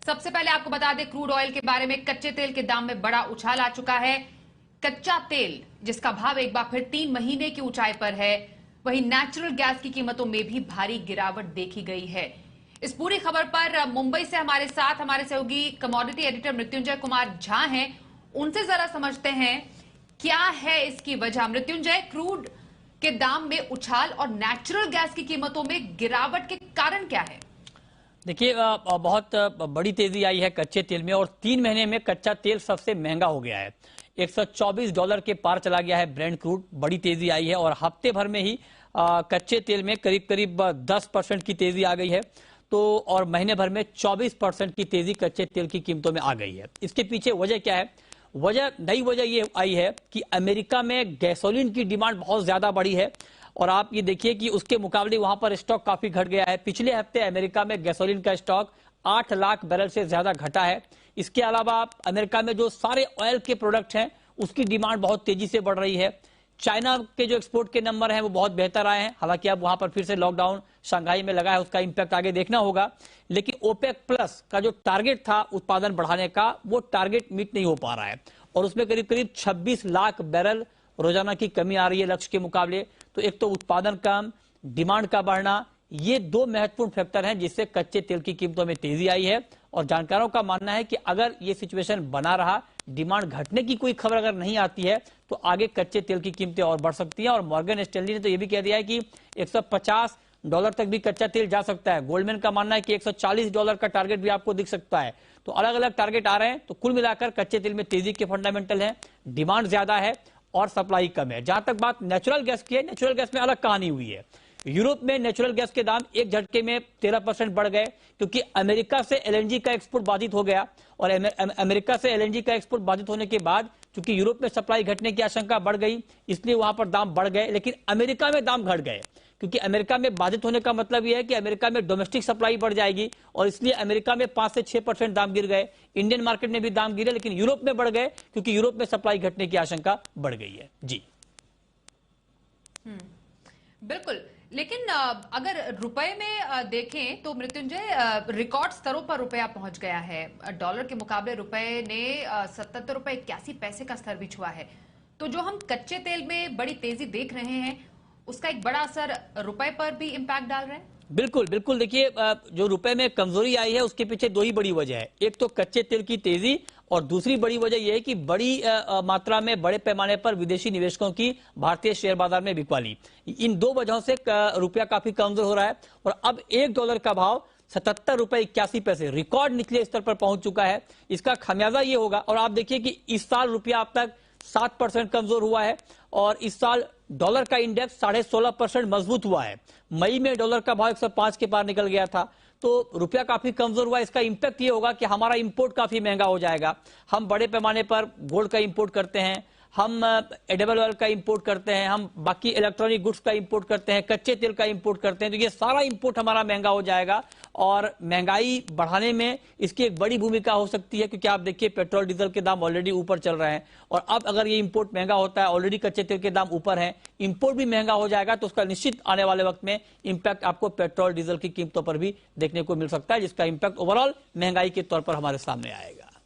सबसे पहले आपको बता दें क्रूड ऑयल के बारे में। कच्चे तेल के दाम में बड़ा उछाल आ चुका है। कच्चा तेल जिसका भाव एक बार फिर 3 महीने की ऊंचाई पर है, वहीं नेचुरल गैस की कीमतों में भी भारी गिरावट देखी गई है। इस पूरी खबर पर मुंबई से हमारे साथ हमारे सहयोगी कमोडिटी एडिटर मृत्युंजय कुमार झा हैं। उनसे जरा समझते हैं क्या है इसकी वजह। मृत्युंजय, क्रूड के दाम में उछाल और नेचुरल गैस की कीमतों में गिरावट के कारण क्या है? देखिए, बहुत बड़ी तेजी आई है कच्चे तेल में और 3 महीने में कच्चा तेल सबसे महंगा हो गया है। $124 के पार चला गया है ब्रेंट क्रूड। बड़ी तेजी आई है और हफ्ते भर में ही कच्चे तेल में करीब करीब 10% की तेजी आ गई है। तो और महीने भर में 24% की तेजी कच्चे तेल की कीमतों में आ गई है। इसके पीछे वजह क्या है? नई वजह ये आई है कि अमेरिका में गैसोलीन की डिमांड बहुत ज्यादा बढ़ी है और आप ये देखिए कि उसके मुकाबले वहां पर स्टॉक काफी घट गया है। पिछले हफ्ते अमेरिका में गैसोलीन का स्टॉक 8 लाख बैरल से ज्यादा घटा है। इसके अलावा अमेरिका में जो सारे ऑयल के प्रोडक्ट हैं उसकी डिमांड बहुत तेजी से बढ़ रही है। चाइना के जो एक्सपोर्ट के नंबर हैं वो बहुत बेहतर आए हैं। हालांकि अब वहां पर फिर से लॉकडाउन शंघाई में लगा है, उसका इंपैक्ट आगे देखना होगा। लेकिन ओपेक प्लस का जो टारगेट था उत्पादन बढ़ाने का, वो टारगेट मीट नहीं हो पा रहा है और उसमें करीब करीब 26 लाख बैरल रोजाना की कमी आ रही है लक्ष्य के मुकाबले। तो एक तो उत्पादन कम, डिमांड का बढ़ना, ये 2 महत्वपूर्ण फैक्टर हैं जिससे कच्चे तेल की कीमतों में तेजी आई है। और जानकारों का मानना है कि अगर ये सिचुएशन बना रहा, डिमांड घटने की कोई खबर अगर नहीं आती है, तो आगे कच्चे तेल की कीमतें और बढ़ सकती हैं। और मॉर्गन स्टैनली ने तो यह भी कह दिया है कि $150 तक भी कच्चा तेल जा सकता है। गोल्डमैन का मानना है कि $140 का टारगेट भी आपको दिख सकता है। तो अलग अलग टारगेट आ रहे हैं। तो कुल मिलाकर कच्चे तेल में तेजी के फंडामेंटल है, डिमांड ज्यादा है और सप्लाई कम है। जहां तक बात नेचुरल गैस की है, नेचुरल गैस में अलग कहानी हुई है। यूरोप में नेचुरल गैस के दाम एक झटके में 13% बढ़ गए क्योंकि अमेरिका से एलएनजी का एक्सपोर्ट बाधित हो गया और अमेरिका से एलएनजी का एक्सपोर्ट बाधित होने के बाद चूंकि यूरोप में सप्लाई घटने की आशंका बढ़ गई, इसलिए वहां पर दाम बढ़ गए। लेकिन अमेरिका में दाम घट गए क्योंकि अमेरिका में बाधित होने का मतलब यह है कि अमेरिका में डोमेस्टिक सप्लाई बढ़ जाएगी और इसलिए अमेरिका में 5 से 6% दाम गिर गए। इंडियन मार्केट में भी दाम गिरे, लेकिन यूरोप में बढ़ गए क्योंकि यूरोप में सप्लाई घटने की आशंका बढ़ गई है। जी बिल्कुल। लेकिन अगर रुपए में देखें तो मृत्युंजय, रिकॉर्ड स्तरों पर रुपया पहुंच गया है। डॉलर के मुकाबले रुपए ने 77 रुपए 81 पैसे का स्तर भी छुआ है। तो जो हम कच्चे तेल में बड़ी तेजी देख रहे हैं, उसका एक बड़ा असर रुपए पर भी इंपैक्ट डाल रहा है। बिल्कुल बिल्कुल। देखिए, जो रुपए में कमजोरी आई है उसके पीछे 2 ही बड़ी वजह है। एक तो कच्चे तेल की तेजी और दूसरी बड़ी वजह यह है कि बड़ी मात्रा में बड़े पैमाने पर विदेशी निवेशकों की भारतीय शेयर बाजार में बिकवाली। इन 2 वजहों से रुपया काफी कमजोर हो रहा है और अब $1 का भाव $77.81 रिकॉर्ड निचले स्तर पर पहुंच चुका है। इसका खामियाजा ये होगा। और आप देखिए कि इस साल रुपया अब तक 7% कमजोर हुआ है और इस साल डॉलर का इंडेक्स 16.5% मजबूत हुआ है। मई में डॉलर का भाव 105 के पार निकल गया था। तो रुपया काफी कमजोर हुआ। इसका इंपैक्ट ये होगा कि हमारा इंपोर्ट काफी महंगा हो जाएगा। हम बड़े पैमाने पर गोल्ड का इंपोर्ट करते हैं, हम एडिबल ऑयल का इंपोर्ट करते हैं, हम बाकी इलेक्ट्रॉनिक गुड्स का इंपोर्ट करते हैं, कच्चे तेल का इंपोर्ट करते हैं। तो ये सारा इंपोर्ट हमारा महंगा हो जाएगा और महंगाई बढ़ाने में इसकी एक बड़ी भूमिका हो सकती है क्योंकि आप देखिए पेट्रोल डीजल के दाम ऑलरेडी ऊपर चल रहे हैं और अब अगर ये इंपोर्ट महंगा होता है, ऑलरेडी कच्चे तेल के दाम ऊपर हैं, इंपोर्ट भी महंगा हो जाएगा, तो उसका निश्चित आने वाले वक्त में इंपैक्ट आपको पेट्रोल डीजल की कीमतों पर भी देखने को मिल सकता है, जिसका इंपैक्ट ओवरऑल महंगाई के तौर पर हमारे सामने आएगा।